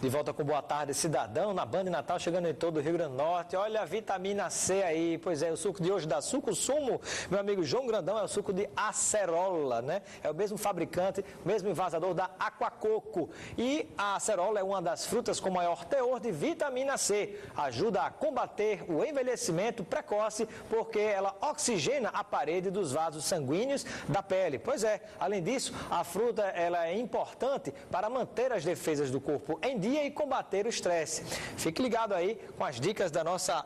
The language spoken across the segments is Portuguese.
De volta com Boa Tarde, Cidadão, na Band Natal, chegando em todo o Rio Grande do Norte. Olha a vitamina C aí, pois é, o suco de hoje da Suco Sumo, meu amigo João Grandão, é o suco de acerola, né? É o mesmo fabricante, mesmo envasador da Aquacoco. E a acerola é uma das frutas com maior teor de vitamina C. Ajuda a combater o envelhecimento precoce, porque ela oxigena a parede dos vasos sanguíneos da pele. Pois é, além disso, a fruta ela é importante para manter as defesas do corpo em dia e combater o estresse. Fique ligado aí com as dicas da nossa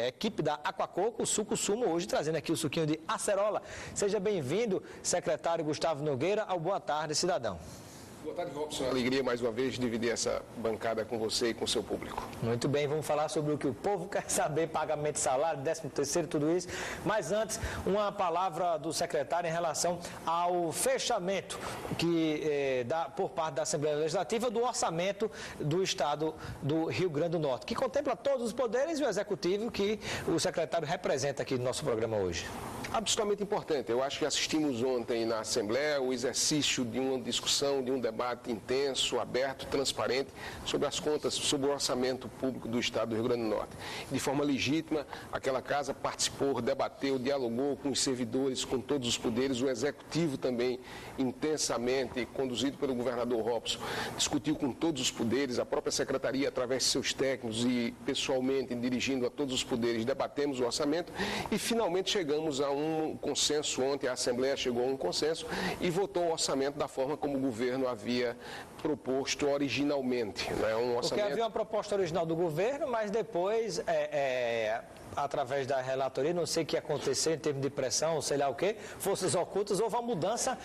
equipe da Aquacoco, o Suco Sumo, hoje trazendo aqui o suquinho de acerola. Seja bem-vindo, secretário Gustavo Nogueira, ao Boa Tarde, Cidadão. Boa tarde, Robson. Alegria mais uma vez dividir essa bancada com você e com o seu público. Muito bem, vamos falar sobre o que o povo quer saber, pagamento de salário, 13º, tudo isso. Mas antes, uma palavra do secretário em relação ao fechamento por parte da Assembleia Legislativa do orçamento do Estado do Rio Grande do Norte, que contempla todos os poderes e o Executivo que o secretário representa aqui no nosso programa hoje. Absolutamente importante. Eu acho que assistimos ontem na Assembleia o exercício de uma discussão, de um debate intenso, aberto, transparente sobre as contas, sobre o orçamento público do Estado do Rio Grande do Norte. De forma legítima, aquela casa participou, debateu, dialogou com os servidores, com todos os poderes, o Executivo também intensamente, conduzido pelo governador Robson, discutiu com todos os poderes, a própria Secretaria, através de seus técnicos e pessoalmente dirigindo a todos os poderes, debatemos o orçamento e finalmente chegamos a um consenso. Ontem a Assembleia chegou a um consenso e votou o orçamento da forma como o governo havia proposto originalmente. Né? Porque havia uma proposta original do governo, mas depois, através da relatoria, não sei o que aconteceu em termos de pressão, sei lá o quê, forças ocultas, houve uma mudança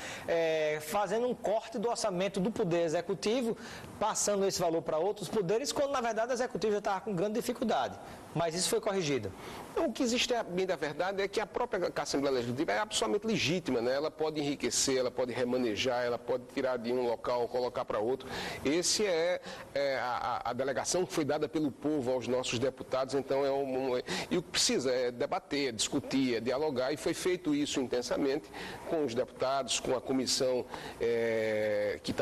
fazendo um corte do orçamento do Poder Executivo, passando esse valor para outros poderes, quando na verdade o Executivo já estava com grande dificuldade. Mas isso foi corrigido. O que existe, bem da verdade, é que a própria Assembleia Legislativa é absolutamente legítima, né? Ela pode enriquecer, ela pode remanejar, ela pode tirar de um local, colocar para outro. Esse é a delegação que foi dada pelo povo aos nossos deputados, então e o que precisa é debater, discutir, dialogar, e foi feito isso intensamente com os deputados, com a comissão que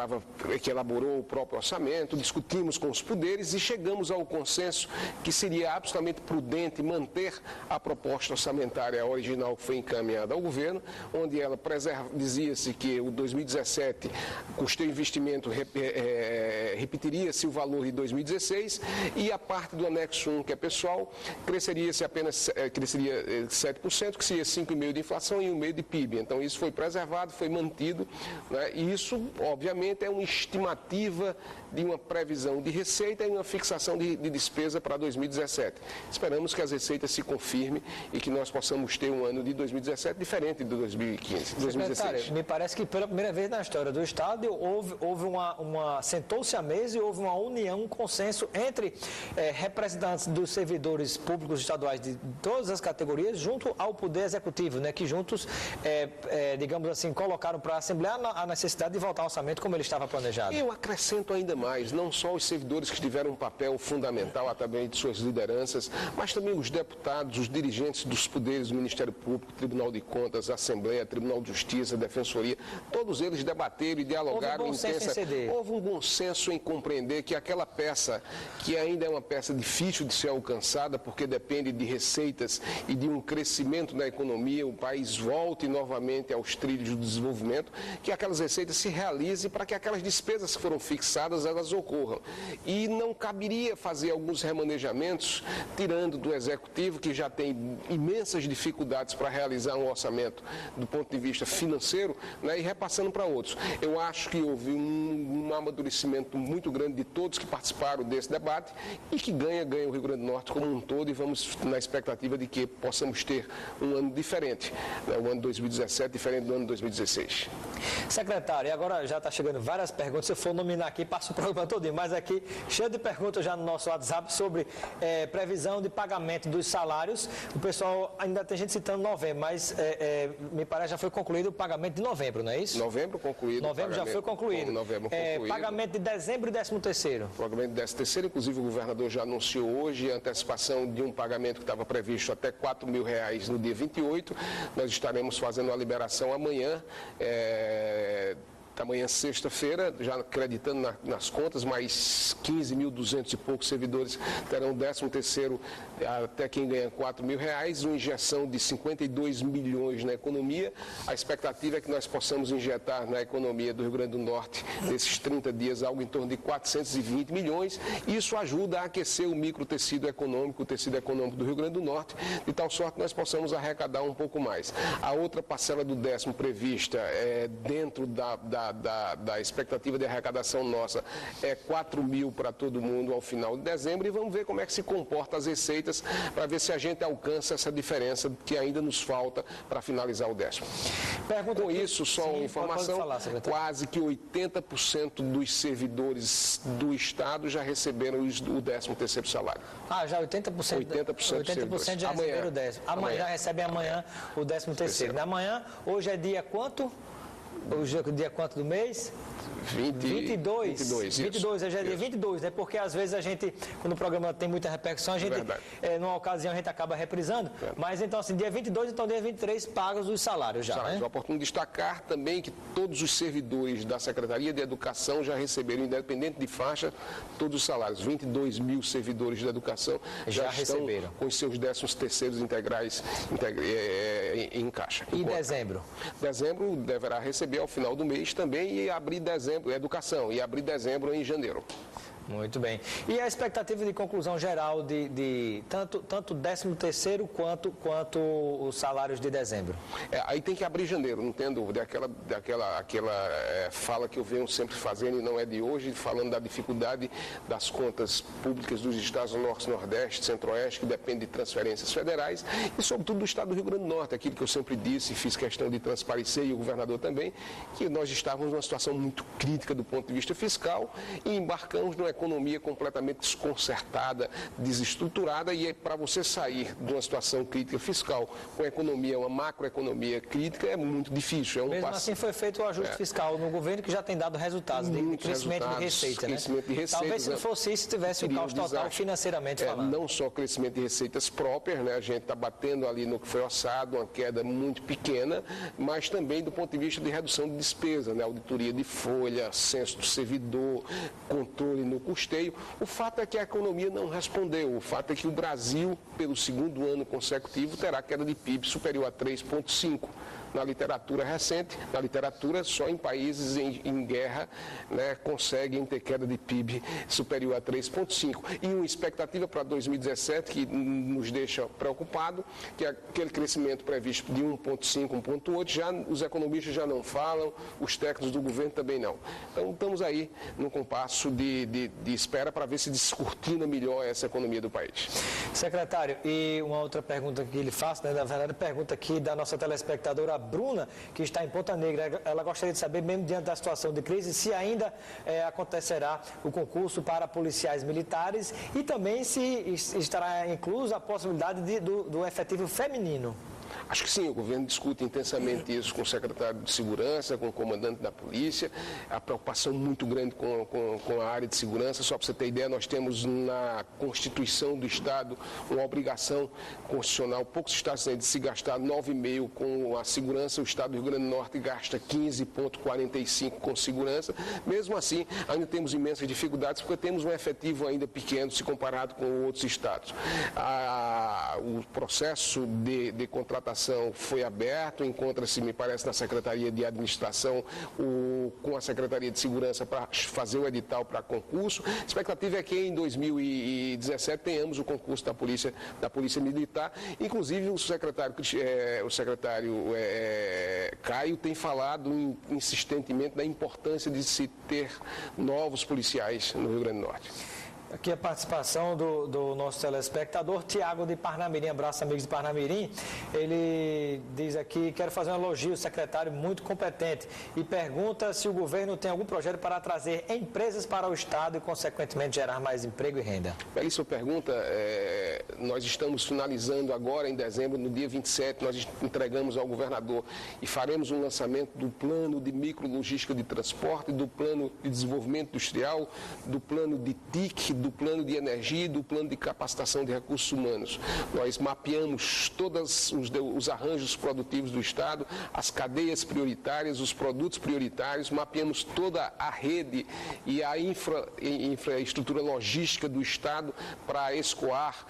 elaborou o próprio orçamento, discutimos com os poderes e chegamos ao consenso que seria absolutamente prudente manter a proposta orçamentária original que foi encaminhada ao governo, onde ela dizia-se que o 2017 custeio investimento repetiria-se o valor de 2016 e a parte do anexo 1, que é pessoal, cresceria 7%, que seria 5,5% de inflação e 1,5% de PIB. Então isso foi preservado, foi mantido, né? E isso, obviamente, é uma estimativa de uma previsão de receita e uma fixação de despesa para 2017. Esperamos que as receitas se confirmem e que nós possamos ter um ano de 2017 diferente de 2015, 2016. Me parece que pela primeira vez na história do Estado houve sentou-se à mesa e houve uma união, um consenso entre representantes dos servidores públicos estaduais de todas as categorias junto ao Poder Executivo, né, que juntos, digamos assim, colocaram para a Assembleia a necessidade de voltar ao orçamento como ele estava planejado. Eu acrescento ainda mais, não só os servidores que tiveram um papel fundamental através de suas lideranças, mas também os deputados, os dirigentes dos poderes do Ministério Público, Tribunal de Contas, Assembleia, Tribunal de Justiça, Defensoria, todos eles debateram e dialogaram Houve um bom senso em compreender que aquela peça, que ainda é uma peça difícil de ser alcançada, porque depende de receitas e de um crescimento da economia, o país volte novamente aos trilhos do desenvolvimento, que aquelas receitas se realizem para que aquelas despesas que foram fixadas, elas ocorram. E não caberia fazer alguns remanejamentos, tirando do Executivo, que já tem imensas dificuldades para realizar um orçamento do ponto de vista financeiro, né, e repassando para outros. Eu acho que houve um amadurecimento muito grande de todos que participaram desse debate e que ganha o Rio Grande do Norte como um todo, e vamos na expectativa de que possamos ter um ano diferente, né, o ano 2017 diferente do ano 2016. Secretário, e agora já está chegando várias perguntas, se eu for nominar aqui, passo o programa todo, mas aqui cheio de perguntas já no nosso WhatsApp sobre previsão de pagamento dos salários. O pessoal, ainda tem gente citando novembro, mas me parece já foi concluído o pagamento de novembro, não é isso? Novembro concluído. Novembro já foi concluído. Novembro concluído. Pagamento de dezembro e 13º. Pagamento de 13º, inclusive o governador já anunciou hoje a antecipação de um pagamento que estava previsto até R$4.000 no dia 28. Nós estaremos fazendo a liberação amanhã. Amanhã, sexta-feira, já acreditando nas contas, mais 15.200 e poucos servidores terão 13º, até quem ganha R$4.000, uma injeção de 52 milhões na economia. A expectativa é que nós possamos injetar na economia do Rio Grande do Norte, nesses 30 dias, algo em torno de 420 milhões. Isso ajuda a aquecer o microtecido econômico, o tecido econômico do Rio Grande do Norte, de tal sorte que nós possamos arrecadar um pouco mais. A outra parcela do 10º prevista dentro da expectativa de arrecadação nossa é 4 mil para todo mundo ao final de dezembro, e vamos ver como é que se comporta as receitas para ver se a gente alcança essa diferença que ainda nos falta para finalizar o 10º. Com isso, só uma informação, quase que 80% dos servidores do Estado já receberam o 13º salário. Já 80%? 80% já receberam o 10º. Amanhã já recebem o 13º. Amanhã, hoje é dia quanto? Hoje é dia quanto do mês? 22. 22, hoje é dia 22, né? Porque às vezes a gente, quando o programa tem muita repercussão, a gente, numa ocasião, a gente acaba reprisando. Mas então, assim, dia 22, então dia 23, pagos os salários já, né? É oportuno destacar também que todos os servidores da Secretaria de Educação já receberam, independente de faixa, todos os salários. 22 mil servidores da Educação já receberam com os seus 13º integrais em caixa. E dezembro? Dezembro deverá receber ao final do mês também, e abrir dezembro, educação, e abrir dezembro em janeiro. Muito bem. E a expectativa de conclusão geral de tanto 13º quanto os salários de dezembro? Aí tem que abrir janeiro, não tem dúvida. Aquela fala que eu venho sempre fazendo, e não é de hoje, falando da dificuldade das contas públicas dos estados do Norte, Nordeste, Centro-Oeste, que depende de transferências federais, e sobretudo do estado do Rio Grande do Norte, aquilo que eu sempre disse e fiz questão de transparecer, e o governador também, que nós estávamos numa situação muito crítica do ponto de vista fiscal, e embarcamos numa economia completamente desconcertada, desestruturada, e para você sair de uma situação crítica fiscal com a economia, uma macroeconomia crítica, é muito difícil. Mesmo assim foi feito o ajuste fiscal no governo, que já tem dado resultados de crescimento de receita, né? Talvez se não fosse isso, tivesse o caos total financeiramente falando. Não só crescimento de receitas próprias, né? A gente está batendo ali no que foi orçado, uma queda muito pequena, mas também do ponto de vista de redução de despesa, né? Auditoria de folha, censo do servidor, controle no custeio. O fato é que a economia não respondeu. O fato é que o Brasil, pelo segundo ano consecutivo, terá queda de PIB superior a 3,5%. Na literatura recente, só em países em guerra, né, conseguem ter queda de PIB superior a 3,5%. E uma expectativa para 2017 que nos deixa preocupado, que é aquele crescimento previsto de 1,5%, 1,8%, os economistas já não falam, os técnicos do governo também não. Então, estamos aí num compasso de espera para ver se descortina melhor essa economia do país. Secretário, e uma outra pergunta que ele faz, né, na verdade, pergunta aqui da nossa telespectadora Bruna, que está em Ponta Negra. Ela gostaria de saber, mesmo diante da situação de crise, se ainda acontecerá o concurso para policiais militares e também se estará inclusa a possibilidade do efetivo feminino. Acho que sim, o governo discute intensamente isso com o secretário de Segurança, com o comandante da polícia, a preocupação muito grande com a área de segurança. Só para você ter ideia, nós temos na Constituição do Estado uma obrigação constitucional, poucos estados têm de se gastar 9,5% com a segurança, o Estado do Rio Grande do Norte gasta 15,45% com segurança. Mesmo assim, ainda temos imensas dificuldades, porque temos um efetivo ainda pequeno se comparado com outros estados. O processo de contratação foi aberto, encontra-se, me parece, na Secretaria de Administração com a Secretaria de Segurança para fazer o edital para concurso. A expectativa é que em 2017 tenhamos o concurso da Polícia Militar. Inclusive, o secretário Caio tem falado insistentemente da importância de se ter novos policiais no Rio Grande do Norte. Aqui a participação do nosso telespectador, Tiago de Parnamirim. Abraço, amigos de Parnamirim. Ele diz aqui, quero fazer um elogio, secretário muito competente, e pergunta se o governo tem algum projeto para trazer empresas para o Estado e, consequentemente, gerar mais emprego e renda. Belíssima pergunta. Nós estamos finalizando agora, em dezembro, no dia 27, nós entregamos ao governador e faremos um lançamento do plano de micrologística de transporte, do plano de desenvolvimento industrial, do plano de TIC, do plano de energia e do plano de capacitação de recursos humanos. Nós mapeamos todos os arranjos produtivos do Estado, as cadeias prioritárias, os produtos prioritários, mapeamos toda a rede e a infraestrutura logística do Estado para escoar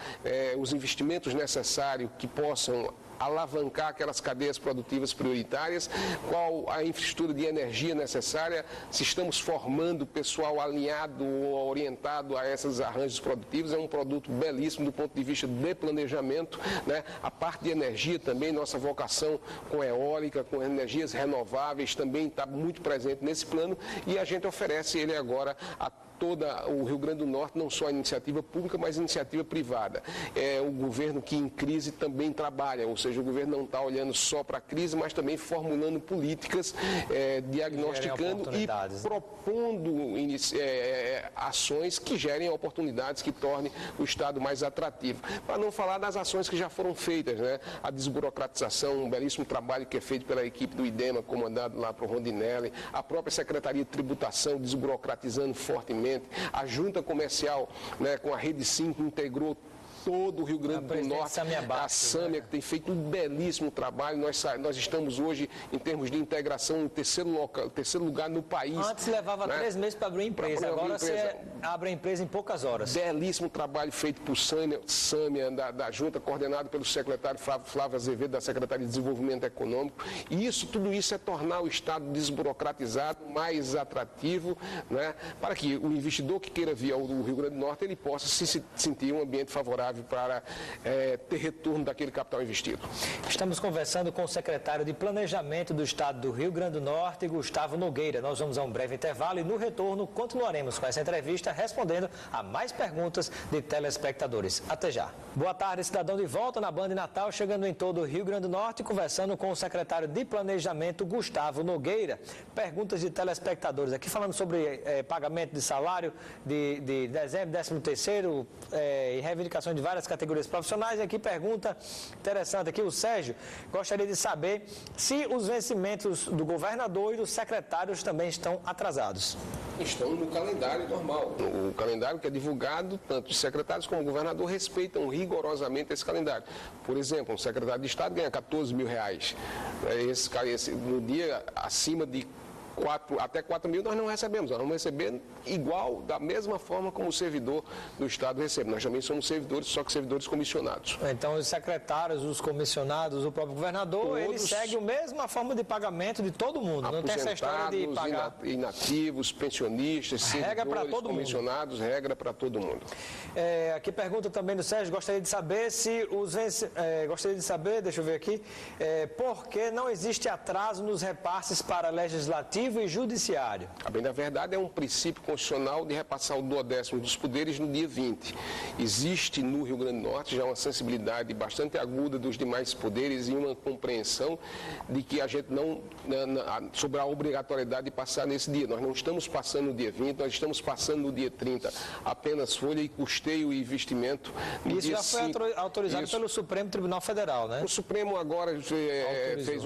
os investimentos necessários que possam alavancar aquelas cadeias produtivas prioritárias, qual a infraestrutura de energia necessária, se estamos formando pessoal alinhado ou orientado a esses arranjos produtivos. É um produto belíssimo do ponto de vista de planejamento, né? A parte de energia também, nossa vocação com eólica, com energias renováveis, também está muito presente nesse plano, e a gente oferece ele agora a todo o Rio Grande do Norte, não só a iniciativa pública, mas a iniciativa privada. É o governo que em crise também trabalha, ou seja, o governo não está olhando só para a crise, mas também formulando políticas, diagnosticando e propondo ações que gerem oportunidades, que tornem o Estado mais atrativo. Para não falar das ações que já foram feitas, né? A desburocratização, um belíssimo trabalho que é feito pela equipe do IDEMA, comandado lá por Rondinelli, a própria Secretaria de Tributação desburocratizando fortemente, a Junta Comercial, né, com a Rede 5, integrou todo o Rio Grande do Norte, a Sâmia, que tem feito um belíssimo trabalho. Nós estamos hoje, em termos de integração, no terceiro lugar no país. Antes levava 3 meses para abrir a empresa, agora você abre a empresa em poucas horas. Belíssimo trabalho feito por Sâmia, da Junta, coordenado pelo secretário Flávio Azevedo, da Secretaria de Desenvolvimento Econômico. E tudo isso é tornar o Estado desburocratizado, mais atrativo, né, para que o investidor que queira vir ao Rio Grande do Norte, ele possa se sentir um ambiente favorável para ter retorno daquele capital investido. Estamos conversando com o secretário de Planejamento do Estado do Rio Grande do Norte, Gustavo Nogueira. Nós vamos a um breve intervalo e no retorno continuaremos com essa entrevista respondendo a mais perguntas de telespectadores. Até já. Boa tarde, cidadão, de volta na Band Natal, chegando em todo o Rio Grande do Norte, conversando com o secretário de Planejamento, Gustavo Nogueira. Perguntas de telespectadores aqui falando sobre pagamento de salário de dezembro, 13º e reivindicações de várias categorias profissionais. E aqui pergunta interessante aqui, o Sérgio gostaria de saber se os vencimentos do governador e dos secretários também estão atrasados. Estão no calendário normal. O calendário que é divulgado, tanto os secretários como o governador respeitam rigorosamente esse calendário. Por exemplo, um secretário de Estado ganha R$14 mil. No dia acima de até 4 mil nós não recebemos, nós vamos receber igual, da mesma forma como o servidor do Estado recebe. Nós também somos servidores, só que servidores comissionados. Então os secretários, os comissionados, o próprio governador, ele segue a mesma forma de pagamento de todo mundo. Não tem essa história de pagar. Inativos, pensionistas, servidores, comissionados, regra para todo mundo. Aqui pergunta também do Sérgio, gostaria de saber deixa eu ver aqui, por que não existe atraso nos repasses para legislativo e judiciário? A bem da verdade, é um princípio constitucional de repassar o 12º dos poderes no dia 20. Existe no Rio Grande do Norte já uma sensibilidade bastante aguda dos demais poderes e uma compreensão de que a gente sobre a obrigatoriedade de passar nesse dia. Nós não estamos passando no dia 20, nós estamos passando no dia 30. Apenas folha e custeio e investimento no Isso dia já foi 5. Autorizado pelo Supremo Tribunal Federal, né? O Supremo agora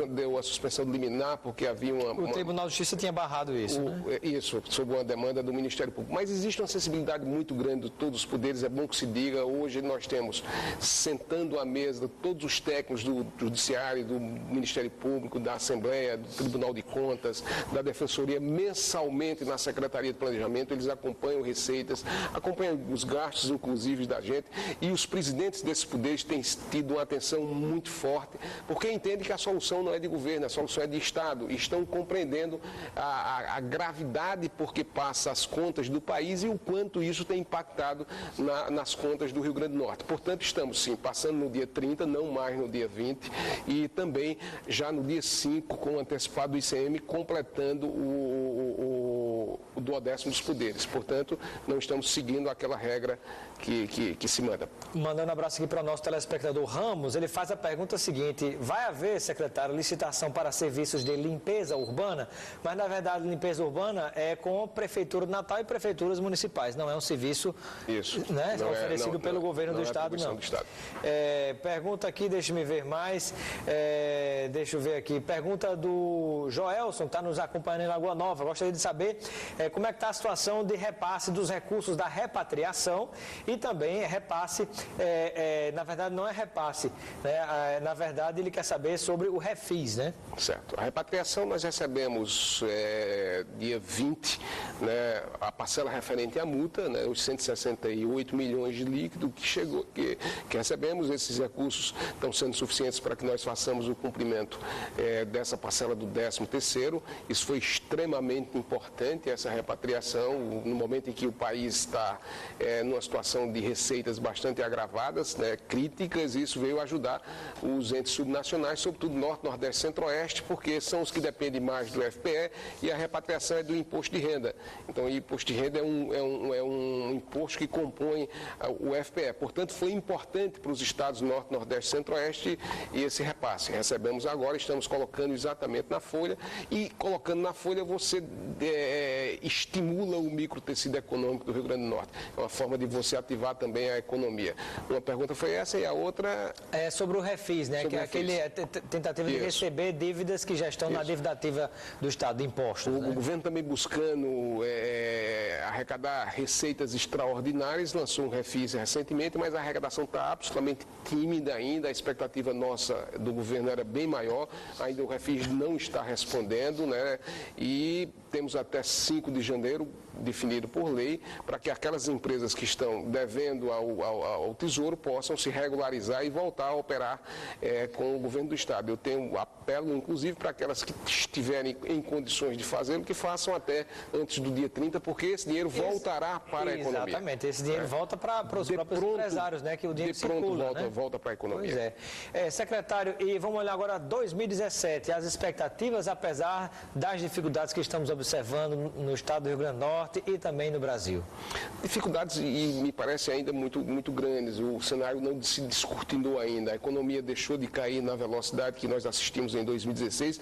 deu a suspensão liminar porque havia O Tribunal de Justiça tinha barrado isso, né? Isso, sob uma demanda do Ministério Público. Mas existe uma sensibilidade muito grande de todos os poderes, é bom que se diga. Hoje nós temos, sentando à mesa, todos os técnicos do Judiciário, do Ministério Público, da Assembleia, do Tribunal de Contas, da Defensoria, mensalmente na Secretaria de Planejamento, eles acompanham receitas, acompanham os gastos, inclusive, da gente, e os presidentes desses poderes têm tido uma atenção muito forte, porque entendem que a solução não é de governo, a solução é de Estado, e estão compreendendo a gravidade porque passa as contas do país e o quanto isso tem impactado nas contas do Rio Grande do Norte. Portanto, estamos sim passando no dia 30, não mais no dia 20, e também já no dia 5, com o antecipado do ICM, completando o 12º dos poderes. Portanto, não estamos seguindo aquela regra que se manda. Mandando um abraço aqui para o nosso telespectador Ramos, ele faz a pergunta seguinte: vai haver, secretário, licitação para serviços de limpeza urbana? Mas, na verdade, limpeza urbana é com a Prefeitura de Natal e prefeituras municipais, não é um serviço oferecido pelo governo do Estado, não. Do Estado. Pergunta aqui, deixa-me ver mais, deixa eu ver aqui, pergunta do Joelson, que está nos acompanhando em Lagoa Nova, gostaria de saber como é que está a situação de repasse dos recursos da repatriação e também repasse, na verdade não é repasse, né? Na verdade ele quer saber sobre o refis, né? Certo. A repatriação nós recebemos dia 20, né, a parcela referente à multa, né, os 168 milhões de líquido que recebemos. Esses recursos estão sendo suficientes para que nós façamos o cumprimento dessa parcela do 13º. Isso foi extremamente importante, essa repatriação, no momento em que o país está numa situação de receitas bastante agravadas, né, críticas. Isso veio ajudar os entes subnacionais, sobretudo Norte, Nordeste e Centro-Oeste, porque são os que dependem mais do FPE e a repatriação é do imposto de renda. Então, o imposto de renda é um imposto que compõe o FPE. Portanto, foi importante para os estados Norte, Nordeste e Centro-Oeste e esse repasse. Recebemos agora, estamos colocando exatamente na folha, e colocando na folha você estimula o microtecido econômico do Rio Grande do Norte. É uma forma de você ativar também a economia. Uma pergunta foi essa e a outra... É sobre o refis, né? Que é aquele tentativa de receber dívidas que já estão na dívida ativa do Estado, de impostos. O governo também buscando arrecadar receitas extraordinárias, lançou um refis recentemente, mas a arrecadação está absolutamente tímida ainda. A expectativa nossa do governo era bem maior, ainda o refis não está respondendo, né? E temos até 5 de janeiro definido por lei, para que aquelas empresas que estão devendo ao Tesouro possam se regularizar e voltar a operar com o governo do Estado. Eu tenho um apelo, inclusive, para aquelas que estiverem em condições de fazê-lo, que façam até antes do dia 30, porque esse dinheiro voltará para a economia. Exatamente, esse dinheiro volta para os próprios empresários, né? Que o dinheiro circula, né? Volta para a economia. Pois é. Secretário, e vamos olhar agora 2017, as expectativas, apesar das dificuldades que estamos observando no estado do Rio Grande do Norte e também no Brasil. Dificuldades, e me parece ainda muito grandes. O cenário não se descortinou ainda. A economia deixou de cair na velocidade que nós assistimos em 2016,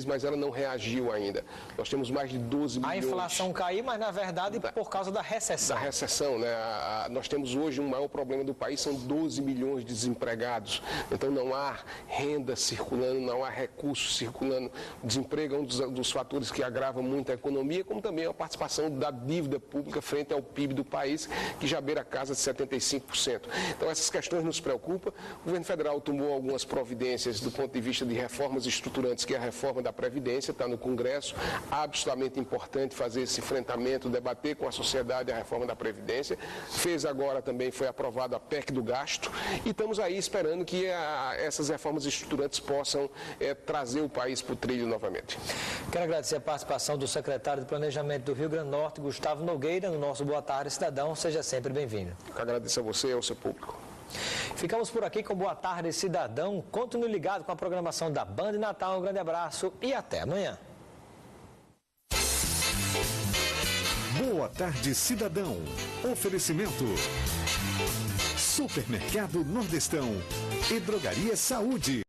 mas ela não reagiu ainda. Nós temos mais de 12 milhões... A inflação caiu, mas na verdade por causa da recessão. Da recessão, né? Nós temos hoje um maior problema do país, são 12 milhões de desempregados. Então não há renda circulando, não há recursos circulando. O desemprego é um dos fatores que agrava muito a economia, como também a participação da dívida pública frente ao PIB do país, que já beira a casa de 75%. Então essas questões nos preocupam. O governo federal tomou algumas providências do ponto de vista de reformas estruturantes, que é a reforma da Previdência, está no Congresso, absolutamente importante fazer esse enfrentamento, debater com a sociedade a reforma da Previdência. Fez agora também, foi aprovada a PEC do gasto, e estamos aí esperando que essas reformas estruturantes possam trazer o país para o trilho novamente. Quero agradecer a participação do secretário de Planejamento do Rio Grande do Norte, Gustavo Nogueira, no nosso Boa Tarde Cidadão. Seja sempre bem-vindo. Eu agradeço a você e ao seu público. Ficamos por aqui com Boa Tarde Cidadão. Continue ligado com a programação da Band Natal. Um grande abraço e até amanhã. Boa Tarde Cidadão. Oferecimento: Supermercado Nordestão e Drogaria Saúde.